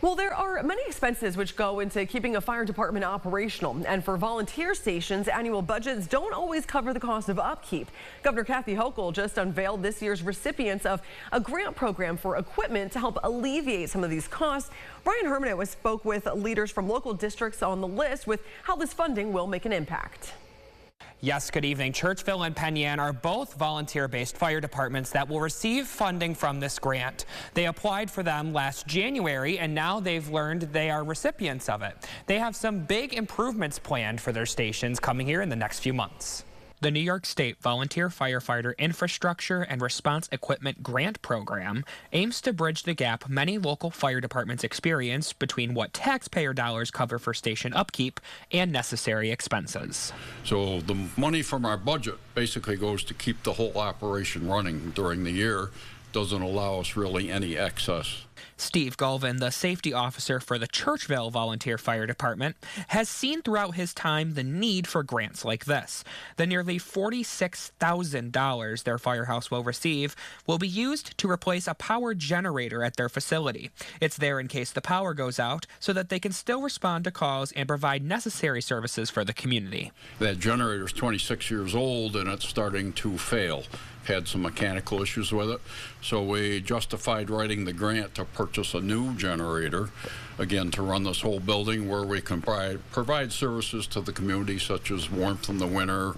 Well, there are many expenses which go into keeping a fire department operational. And for volunteer stations, annual budgets don't always cover the cost of upkeep. Governor Kathy Hochul just unveiled this year's recipients of a grant program for equipment to help alleviate some of these costs. Brian Herman spoke with leaders from local districts on the list with how this funding will make an impact. Yes, good evening. Churchville and Penn Yan are both volunteer-based fire departments that will receive funding from this grant. They applied for them last January, and now they've learned they are recipients of it. They have some big improvements planned for their stations coming here in the next few months. The New York State Volunteer Firefighter Infrastructure and Response Equipment Grant Program aims to bridge the gap many local fire departments experience between what taxpayer dollars cover for station upkeep and necessary expenses. So the money from our budget basically goes to keep the whole operation running during the year. Doesn't allow us really any excess. Steve Galvin, the safety officer for the Churchville Volunteer Fire Department, has seen throughout his time the need for grants like this. The nearly $46,000 their firehouse will receive will be used to replace a power generator at their facility. It's there in case the power goes out so that they can still respond to calls and provide necessary services for the community. That generator is 26 years old and it's starting to fail. Had some mechanical issues with it, so we justified writing the grant to purchase a new generator, again to run this whole building, where we can provide services to the community such as warmth in the winter,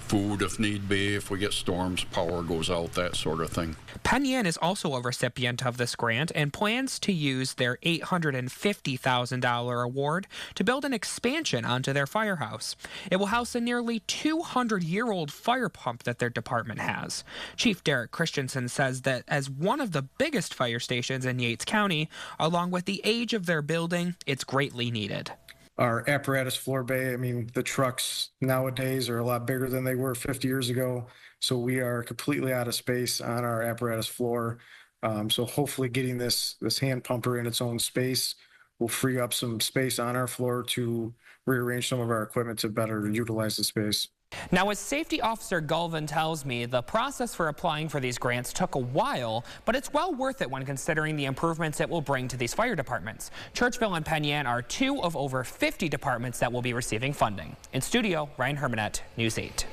food if need be, if we get storms, power goes out, that sort of thing. Penn Yan is also a recipient of this grant and plans to use their $850,000 award to build an expansion onto their firehouse. It will house a nearly 200-year-old fire pump that their department has. Chief Derek Christensen says that as one of the biggest fire stations in Yates County, along with the age of their building, it's greatly needed. Our apparatus floor bay, the trucks nowadays are a lot bigger than they were 50 years ago. So we are completely out of space on our apparatus floor. So hopefully getting this hand pumper in its own space will free up some space on our floor to rearrange some of our equipment to better utilize the space. Now, as Safety Officer Galvin tells me, the process for applying for these grants took a while, but it's well worth it when considering the improvements it will bring to these fire departments. Churchville and Penn Yan are two of over 50 departments that will be receiving funding. In studio, Ryan Hermanette, News 8.